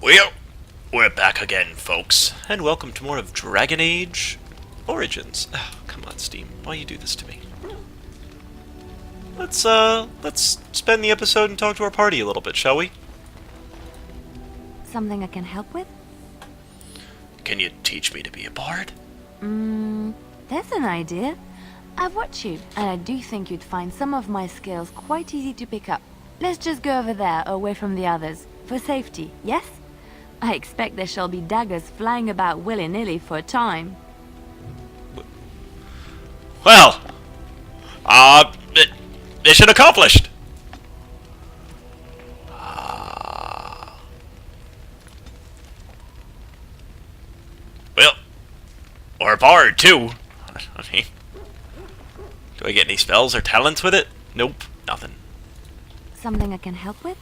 Well, we're back again, folks, and welcome to more of Dragon Age Origins. Oh, come on, Steam, why you do this to me? Let's spend the episode and talk to our party a little bit, shall we? Something I can help with? Can you teach me to be a bard? That's an idea. I've watched you, and I do think you'd find some of my skills quite easy to pick up. Let's just go over there, away from the others, for safety, yes? I expect there shall be daggers flying about willy-nilly for a time. Well, mission accomplished! Well, or a bard, too. I mean, do I get any spells or talents with it? Nope, nothing. Something I can help with?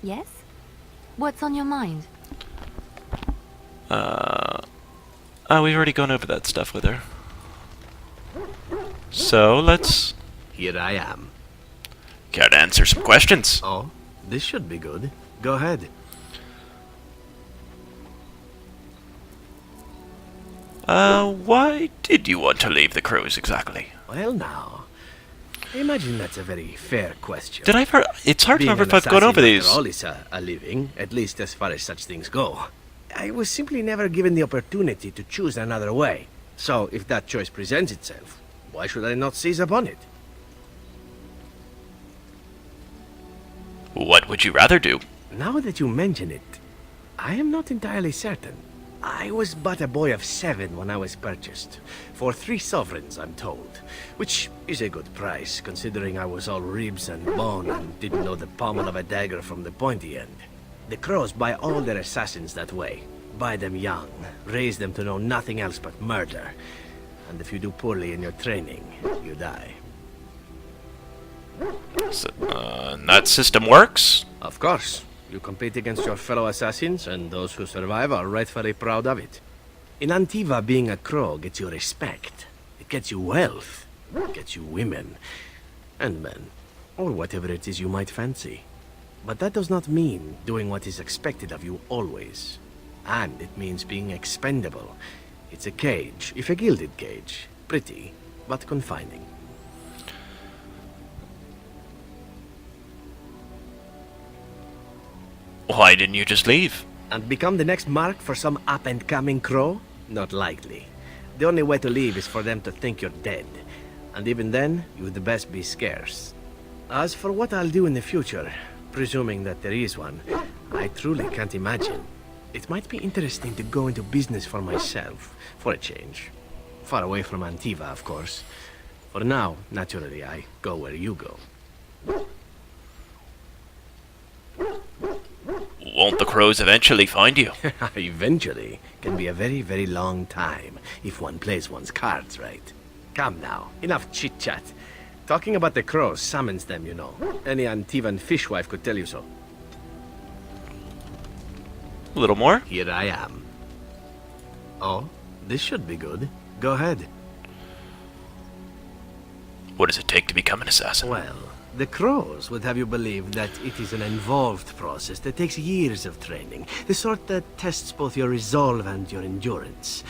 Yes? What's on your mind? We've already gone over that stuff with her. So, let's... Here I am. Gotta answer some questions. Oh, this should be good. Go ahead. Why did you want to leave the cruise exactly? Well now, I imagine that's a very fair question. Did I... It's hard to Being remember an if I've gone over assassin, these. after all, is a living, at least as far as such things go. I was simply never given the opportunity to choose another way. So, if that choice presents itself, why should I not seize upon it? What would you rather do? Now that you mention it, I am not entirely certain. I was but a boy of 7 when I was purchased. For 3 sovereigns, I'm told. Which is a good price, considering I was all ribs and bone and didn't know the pommel of a dagger from the pointy end. The Crows buy all their assassins that way. Buy them young, raise them to know nothing else but murder. And if you do poorly in your training, you die. So, and that system works? Of course. You compete against your fellow assassins, and those who survive are rightfully proud of it. In Antiva, being a crow gets you respect. It gets you wealth. It gets you women. And men. Or whatever it is you might fancy. But that does not mean doing what is expected of you always. And it means being expendable. It's a cage, if a gilded cage. Pretty, but confining. Why didn't you just leave? And become the next mark for some up-and-coming crow? Not likely. The only way to leave is for them to think you're dead. And even then, you'd best be scarce. As for what I'll do in the future, presuming that there is one, I truly can't imagine. It might be interesting to go into business for myself, for a change. Far away from Antiva, of course. For now, naturally, I go where you go. Won't the crows eventually find you? Eventually can be a very, very long time if one plays one's cards right. Come now, enough chit-chat. Talking about the crows summons them, you know. Any Antivan fishwife could tell you so. A little more? Here I am. Oh, this should be good. Go ahead. What does it take to become an assassin? Well, the crows would have you believe that it is an involved process that takes years of training. The sort that tests both your resolve and your endurance.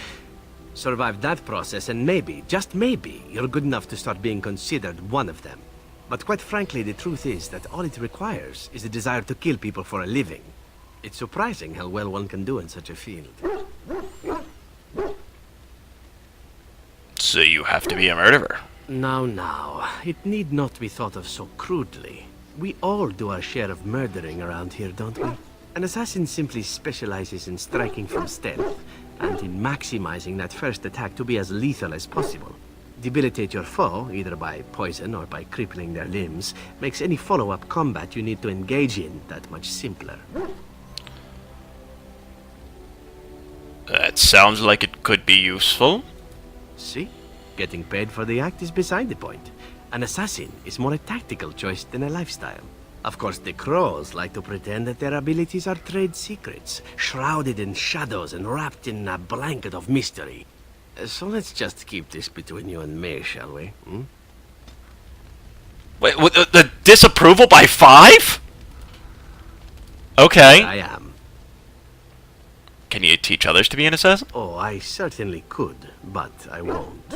Survive that process and maybe, just maybe, you're good enough to start being considered one of them. But quite frankly, the truth is that all it requires is the desire to kill people for a living. It's surprising how well one can do in such a field. So you have to be a murderer. Now, it need not be thought of so crudely. We all do our share of murdering around here, don't we? An assassin simply specializes in striking from stealth, and in maximizing that first attack to be as lethal as possible. Debilitate your foe, either by poison or by crippling their limbs, makes any follow-up combat you need to engage in that much simpler. That sounds like it could be useful. See? Getting paid for the act is beside the point. An assassin is more a tactical choice than a lifestyle. Of course, the crows like to pretend that their abilities are trade secrets, shrouded in shadows and wrapped in a blanket of mystery. So let's just keep this between you and me, shall we? Wait, the disapproval by 5? Okay. I am. Can you teach others to be an assassin? Oh, I certainly could, but I won't.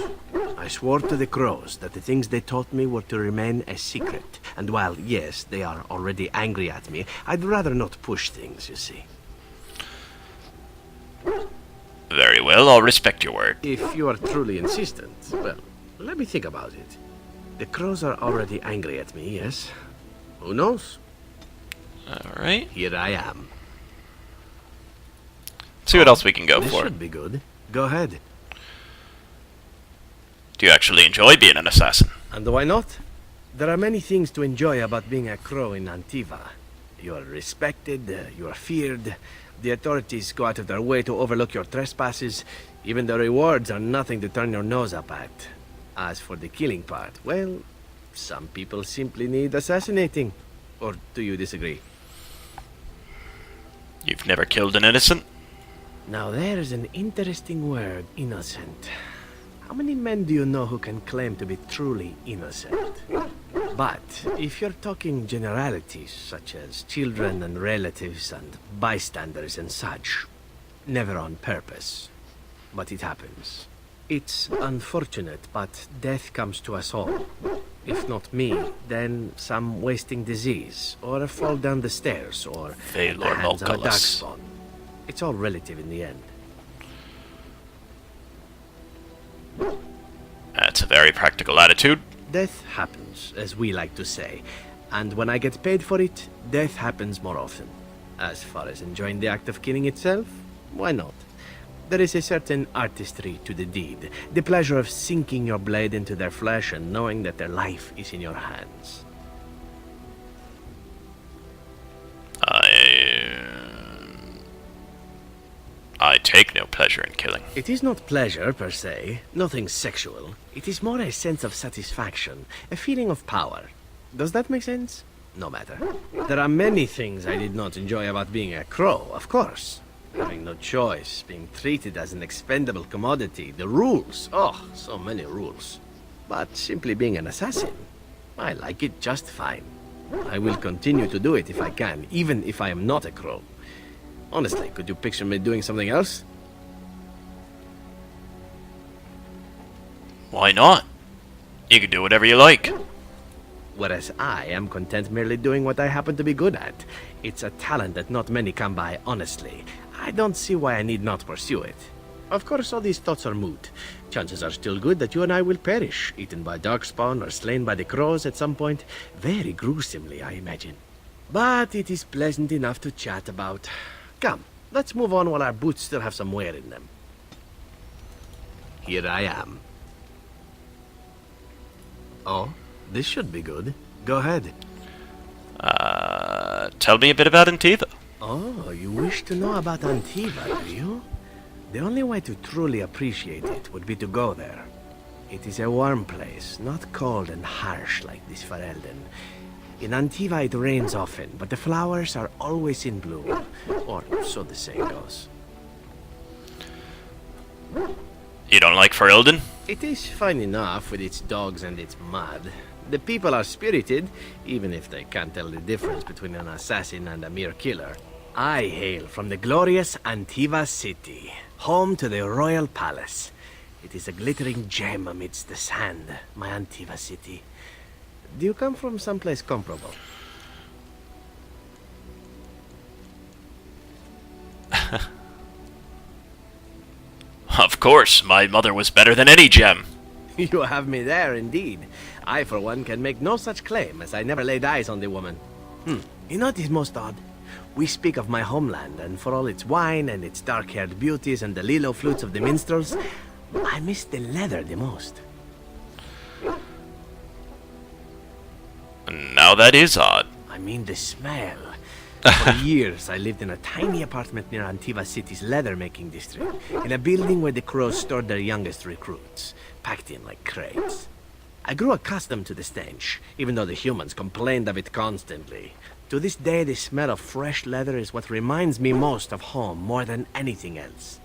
I swore to the crows that the things they taught me were to remain a secret. And while, yes, they are already angry at me, I'd rather not push things, you see. Very well, I'll respect your word. If you are truly insistent, well, let me think about it. The crows are already angry at me, yes? Who knows? Alright. Here I am. See what else we can go This for. should be good. Go ahead. Do you actually enjoy being an assassin? And why not? There are many things to enjoy about being a crow in Antiva. You are respected, you are feared. The authorities go out of their way to overlook your trespasses. Even the rewards are nothing to turn your nose up at. As for the killing part, well, some people simply need assassinating. Or do you disagree? You've never killed an innocent? Now there's an interesting word, innocent. How many men do you know who can claim to be truly innocent? But if you're talking generalities, such as children and relatives and bystanders and such, never on purpose. But it happens. It's unfortunate, but death comes to us all. If not me, then some wasting disease, or a fall down the stairs, or Fail the or hands of a Mulculus. darkspawn. It's all relative in the end. That's a very practical attitude. Death happens, as we like to say, and when I get paid for it, death happens more often. As far as enjoying the act of killing itself, why not? There is a certain artistry to the deed, the pleasure of sinking your blade into their flesh and knowing that their life is in your hands. I take no pleasure in killing. It is not pleasure per se, nothing sexual. It is more a sense of satisfaction, a feeling of power. Does that make sense? No matter. There are many things I did not enjoy about being a crow, of course. Having no choice, being treated as an expendable commodity, the rules, oh, so many rules. But simply being an assassin, I like it just fine. I will continue to do it if I can, even if I am not a crow. Honestly, could you picture me doing something else? Why not? You can do whatever you like. Whereas I am content merely doing what I happen to be good at. It's a talent that not many come by, honestly. I don't see why I need not pursue it. Of course, all these thoughts are moot. Chances are still good that you and I will perish, eaten by darkspawn or slain by the crows at some point. Very gruesomely, I imagine. But it is pleasant enough to chat about. Come, let's move on while our boots still have some wear in them. Here I am. Oh, this should be good. Go ahead. Tell me a bit about Antiva. Oh, you wish to know about Antiva, do you? The only way to truly appreciate it would be to go there. It is a warm place, not cold and harsh like this Ferelden. In Antiva it rains often, but the flowers are always in bloom. Or so the saying goes. You don't like Ferelden? It is fine enough with its dogs and its mud. The people are spirited, even if they can't tell the difference between an assassin and a mere killer. I hail from the glorious Eva City, home to the royal palace. It is a glittering gem amidst the sand, my Eva City. Do you come from someplace comparable? Of course, my mother was better than any gem. You have me there, indeed. I, for one, can make no such claim, as I never laid eyes on the woman. You know what is most odd? We speak of my homeland, and for all its wine and its dark-haired beauties and the lilo flutes of the minstrels, I miss the leather the most. Now that is odd. I mean the smell. For years, I lived in a tiny apartment near Eva City's leather-making district, in a building where the crows stored their youngest recruits, packed in like crates. I grew accustomed to the stench, even though the humans complained of it constantly. To this day, the smell of fresh leather is what reminds me most of home more than anything else.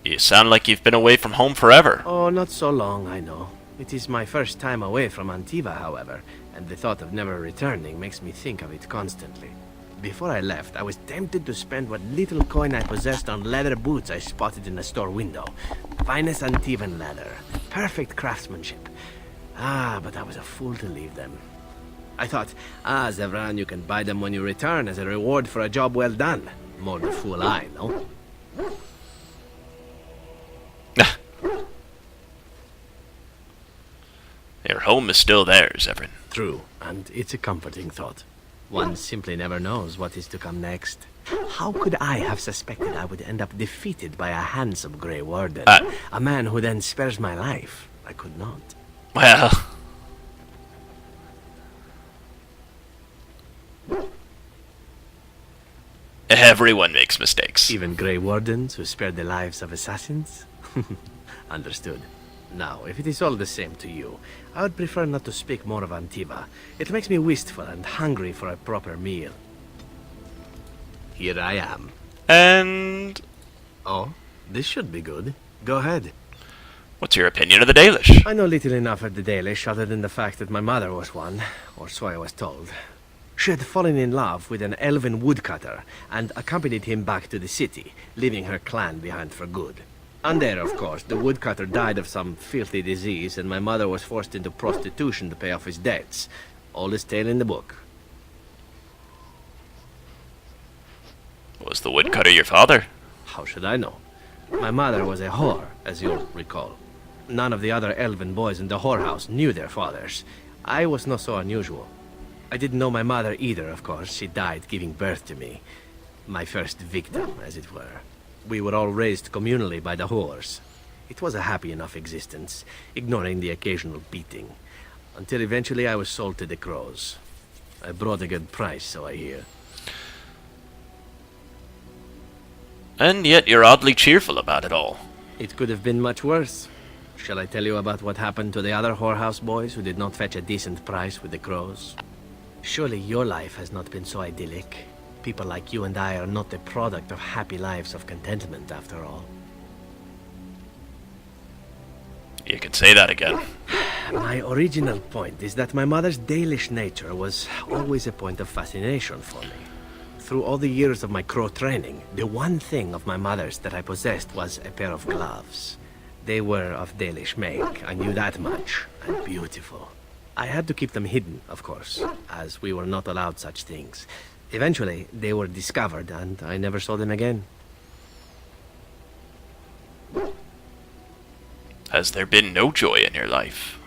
You sound like you've been away from home forever. Oh, not so long, I know. It is my first time away from Antiva, however, and the thought of never returning makes me think of it constantly. Before I left, I was tempted to spend what little coin I possessed on leather boots I spotted in a store window. Finest Antivan leather. Perfect craftsmanship. Ah, but I was a fool to leave them. I thought, Zevran, you can buy them when you return as a reward for a job well done. More the fool I, no? Your home is still there, Zevran. True, and it's a comforting thought. One simply never knows what is to come next. How could I have suspected I would end up defeated by a handsome Grey Warden? A man who then spares my life? I could not. Well... Everyone makes mistakes. Even Grey Wardens who spare the lives of assassins? Understood. Now, if it is all the same to you, I would prefer not to speak more of Antiva. It makes me wistful and hungry for a proper meal. Here I am. And... Oh, this should be good. Go ahead. what's your opinion of the Dalish? I know little enough of the Dalish other than the fact that my mother was one, or so I was told. She had fallen in love with an elven woodcutter and accompanied him back to the city, leaving her clan behind for good. And there, of course, the woodcutter died of some filthy disease, and my mother was forced into prostitution to pay off his debts. Oldest tale in the book. Was the woodcutter your father? How should I know? My mother was a whore, as you'll recall. None of the other elven boys in the whorehouse knew their fathers. I was not so unusual. I didn't know my mother either, of course. She died giving birth to me. My first victim, as it were. We were all raised communally by the whores. It was a happy enough existence, ignoring the occasional beating. Until eventually I was sold to the crows. I brought a good price, so I hear. And yet you're oddly cheerful about it all. It could have been much worse. Shall I tell you about what happened to the other whorehouse boys who did not fetch a decent price with the crows? Surely your life has not been so idyllic. People like you and I are not the product of happy lives of contentment, after all. You can say that again. My original point is that my mother's Dalish nature was always a point of fascination for me. Through all the years of my crow training, the one thing of my mother's that I possessed was a pair of gloves. They were of Dalish make, I knew that much, and beautiful. I had to keep them hidden, of course, as we were not allowed such things. Eventually, they were discovered, and I never saw them again. Has there been no joy in your life?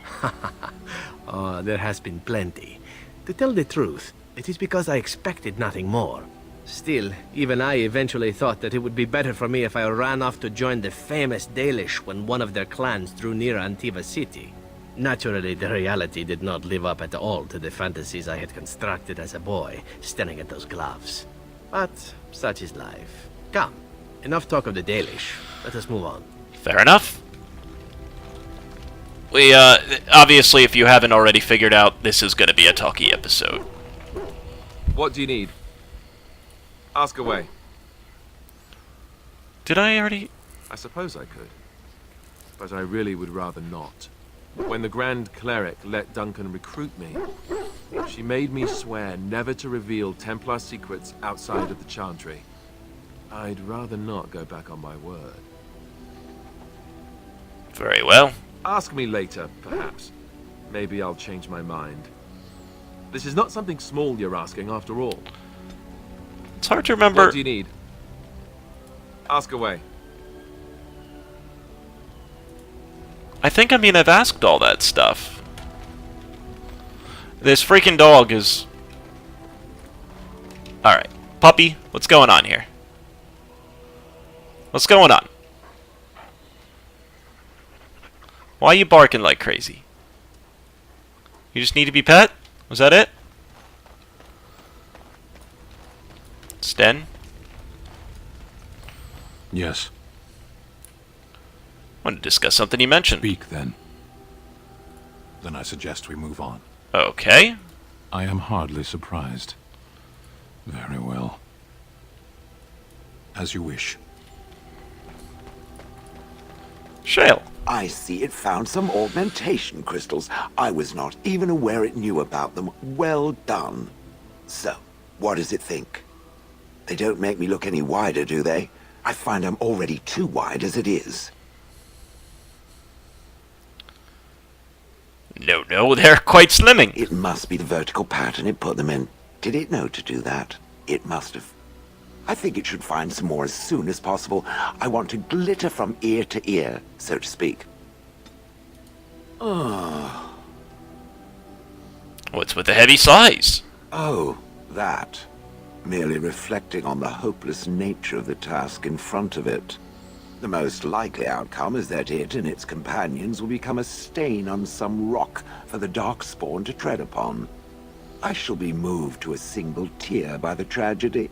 Oh, there has been plenty. To tell the truth, it is because I expected nothing more. Still, even I eventually thought that it would be better for me if I ran off to join the famous Dalish when one of their clans drew near Eva City. Naturally, the reality did not live up at all to the fantasies I had constructed as a boy, staring at those gloves. But such is life. Come, enough talk of the Dalish. Let us move on. Fair enough. We, obviously, if you haven't already figured out, this is gonna be a talky episode. What do you need? Ask away. Did I already... I suppose I could. But I really would rather not. When the Grand Cleric let Duncan recruit me, she made me swear never to reveal Templar secrets outside of the Chantry. I'd rather not go back on my word. Very well. Ask me later, perhaps. Maybe I'll change my mind. This is not something small you're asking, after all. It's hard to remember... What do you need? Ask away. I think, I've asked all that stuff. This freaking dog is... Alright. Puppy, what's going on here? What's going on? Why are you barking like crazy? You just need to be pet? Was that it? Sten? Yes. I want to discuss something you mentioned. Speak, then. Then I suggest we move on. Okay. I am hardly surprised. Very well. As you wish. Shale, I see it found some augmentation crystals. I was not even aware it knew about them. Well done. So, what does it think? They don't make me look any wider, do they? I find I'm already too wide as it is. No, they're quite slimming. It must be the vertical pattern it put them in. Did it know to do that? It must have. I think it should find some more as soon as possible. I want to glitter from ear to ear, so to speak. What's with the heavy size? Oh, that. Merely reflecting on the hopeless nature of the task in front of it. The most likely outcome is that it and its companions will become a stain on some rock for the Darkspawn to tread upon. I shall be moved to a single tear by the tragedy.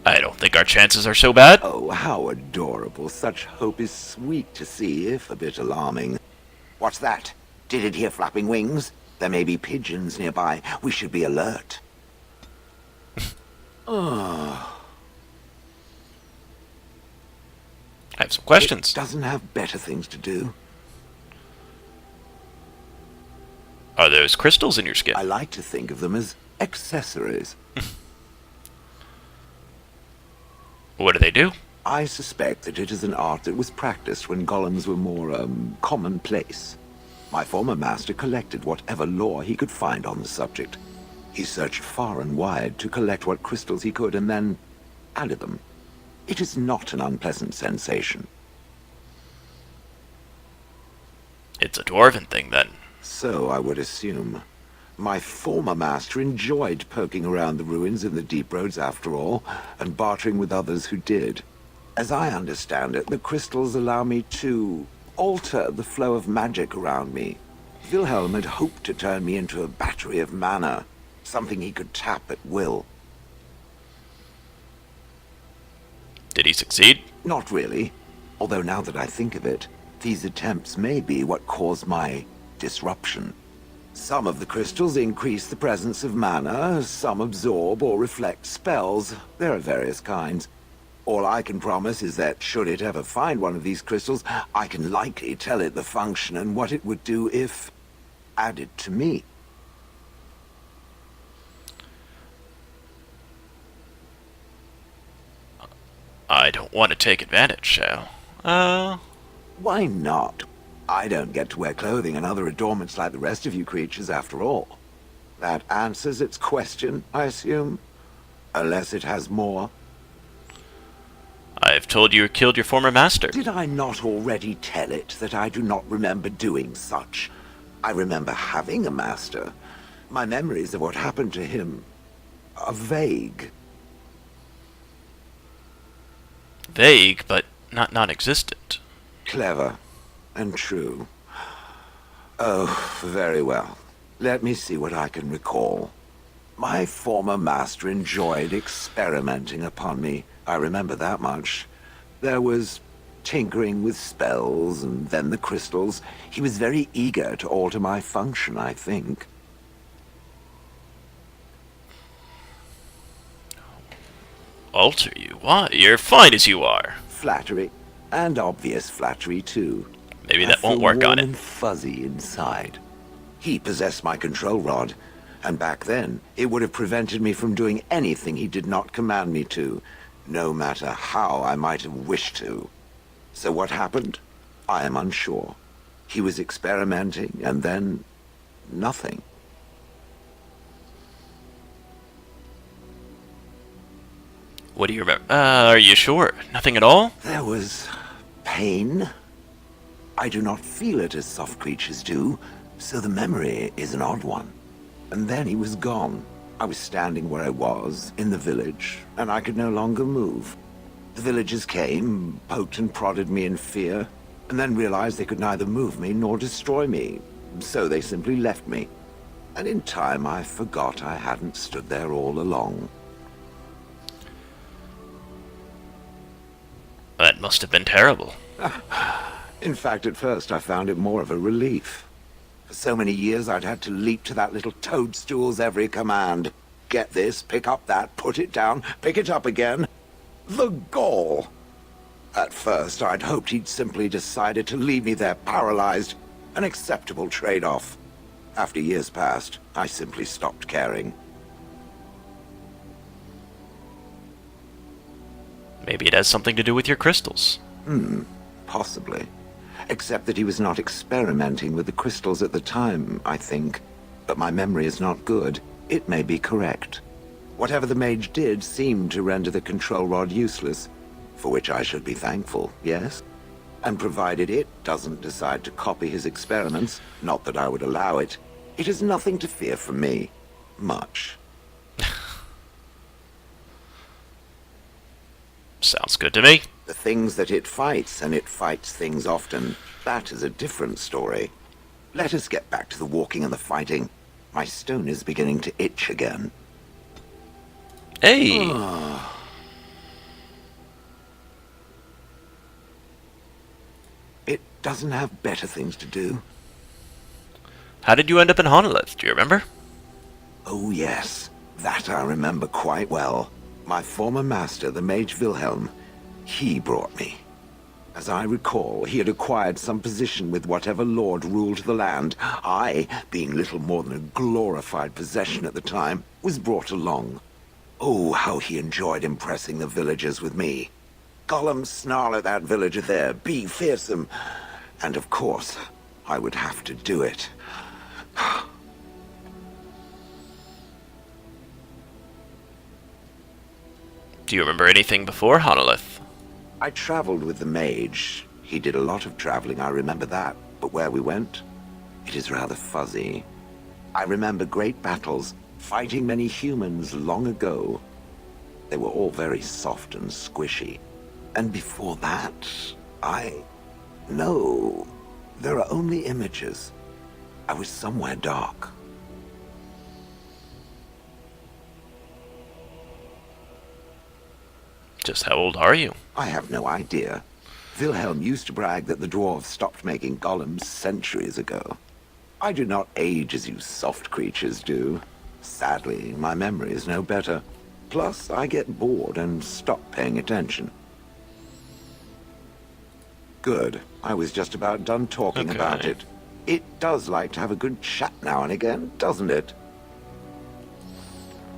I don't think our chances are so bad. Oh, how adorable. Such hope is sweet to see, if a bit alarming. What's that? Did it hear flapping wings? There may be pigeons nearby. We should be alert. I have some questions. It doesn't have better things to do. Are those crystals in your skin? I like to think of them as accessories. What do they do? I suspect that it is an art that was practiced when golems were more, commonplace. My former master collected whatever lore he could find on the subject. He searched far and wide to collect what crystals he could and then added them. It is not an unpleasant sensation. It's a dwarven thing, then. So I would assume. My former master enjoyed poking around the ruins in the deep roads after all, and bartering with others who did. As I understand it, the crystals allow me to alter the flow of magic around me. Wilhelm had hoped to turn me into a battery of mana, something he could tap at will. Did he succeed? Not really. Although now that I think of it, these attempts may be what caused my disruption. Some of the crystals increase the presence of mana, some absorb or reflect spells. There are various kinds. All I can promise is that should it ever find one of these crystals, I can likely tell it the function and what it would do if added to me. I don't want to take advantage, Shao. Why not? I don't get to wear clothing and other adornments like the rest of you creatures after all. That answers its question, I assume? Unless it has more. I've told you killed your former master. Did I not already tell it that I do not remember doing such? I remember having a master. My memories of what happened to him are vague. Vague, but not non-existent. Clever. And true. Oh, very well. Let me see what I can recall. My former master enjoyed experimenting upon me. I remember that much. There was tinkering with spells, and then the crystals. He was very eager to alter my function, I think. Alter you? Why? You're fine as you are. Flattery. And obvious flattery, too. Maybe that I won't feel work on warm it. and fuzzy inside. He possessed my control rod, and back then, it would have prevented me from doing anything he did not command me to, no matter how I might have wished to. So what happened? I am unsure. He was experimenting, and then nothing. What do you remember? Are you sure? Nothing at all? There was pain. I do not feel it as soft creatures do, so the memory is an odd one. And then he was gone. I was standing where I was, in the village, and I could no longer move. The villagers came, poked and prodded me in fear, and then realized they could neither move me nor destroy me, so they simply left me. And in time I forgot I hadn't stood there all along. That must have been terrible. In fact, at first I found it more of a relief. For so many years I'd had to leap to that little toadstool's every command. Get this, pick up that, put it down, pick it up again. The gall! At first, I'd hoped he'd simply decided to leave me there paralyzed, an acceptable trade-off. After years passed, I simply stopped caring. Maybe it has something to do with your crystals. Possibly. Except that he was not experimenting with the crystals at the time, I think. But my memory is not good. It may be correct. Whatever the mage did seemed to render the control rod useless, for which I should be thankful, yes? And provided it doesn't decide to copy his experiments, not that I would allow it, it is nothing to fear from me. Much. Sounds good to me. The things that it fights, and it fights things often, that is a different story. Let us get back to the walking and the fighting. My stone is beginning to itch again. Hey! It doesn't have better things to do. How did you end up in Honolith? Do you remember? Oh yes, that I remember quite well. My former master, the Mage Wilhelm, he brought me. As I recall, he had acquired some position with whatever lord ruled the land. I, being little more than a glorified possession at the time, was brought along. Oh, how he enjoyed impressing the villagers with me. Gollum snarl at that villager there, be fearsome. And of course, I would have to do it. Do you remember anything before Honolith? I traveled with the mage. He did a lot of traveling, I remember that. But where we went, it is rather fuzzy. I remember great battles, fighting many humans long ago. They were all very soft and squishy. And before that, No, there are only images. I was somewhere dark. Just how old are you? I have no idea. Wilhelm used to brag that the dwarves stopped making golems centuries ago. I do not age as you soft creatures do. Sadly, my memory is no better. Plus, I get bored and stop paying attention. Good. I was just about done talking about it. It does like to have a good chat now and again, doesn't it?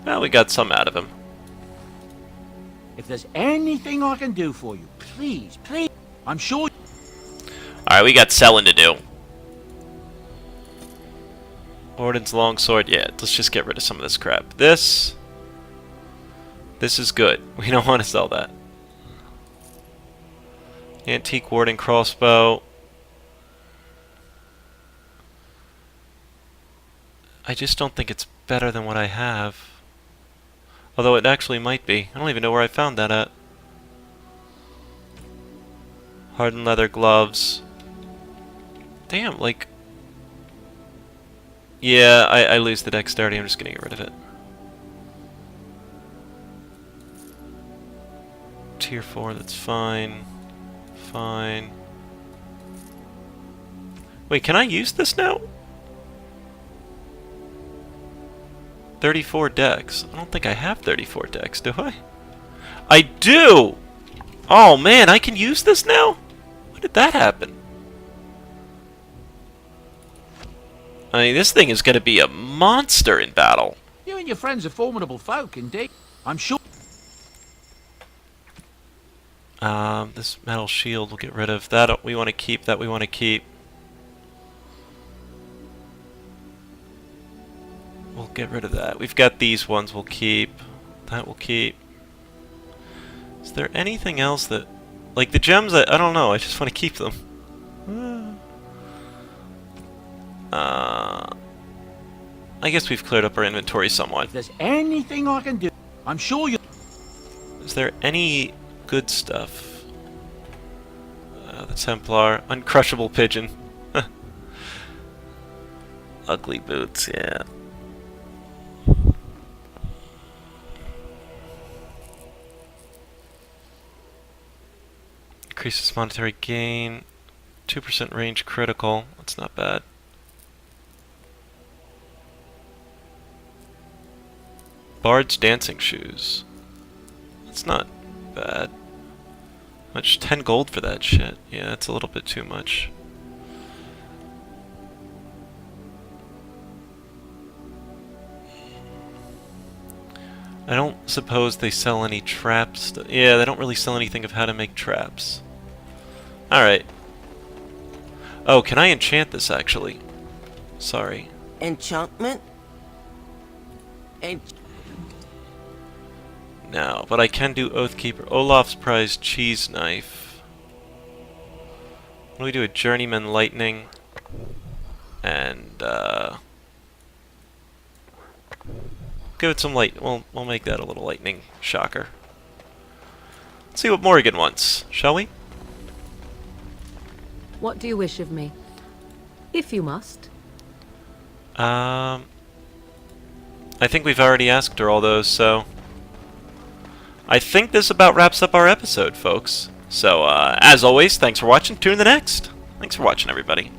Well, we got some out of him. If there's anything I can do for you, please, please, I'm sure... Alright, we got selling to do. Orden's longsword, yeah, let's just get rid of some of this crap. This is good. We don't want to sell that. Antique warding crossbow. I just don't think it's better than what I have. Although it actually might be. I don't even know where I found that at. Hardened leather gloves. Damn, like... Yeah, I lose the dexterity. I'm just gonna get rid of it. Tier 4, that's fine. Fine. Wait, can I use this now? 34 dex. I don't think I have 34 dex, do I? I do! Oh man, I can use this now? When did that happen? I mean, this thing is going to be a monster in battle. You and your friends are formidable folk, indeed. I'm sure... This metal shield we'll get rid of. That we want to keep, that we want to keep. We'll get rid of that. We've got these ones we'll keep. That we'll keep. Is there anything else that... Like the gems, I don't know. I just want to keep them. I guess we've cleared up our inventory somewhat. If there's anything I can do, I'm sure you... Is there any good stuff? The Templar. Uncrushable pigeon. Ugly boots, yeah. Increases monetary gain. 2% range critical. That's not bad. Bard's dancing shoes. That's not bad. Much 10 gold for that shit. Yeah, that's a little bit too much. I don't suppose they sell any traps. Yeah, they don't really sell anything of how to make traps. Alright. Oh, can I enchant this actually? Sorry. Enchantment? No, but I can do Oathkeeper. Olaf's prized cheese knife. What do we do? A Journeyman Lightning. And, give it some light. We'll make that a little lightning shocker. Let's see what Morrigan wants, shall we? What do you wish of me? If you must. I think we've already asked her all those, so... I think this about wraps up our episode, folks. So, as always, thanks for watching. Tune in the next. Thanks for watching, everybody.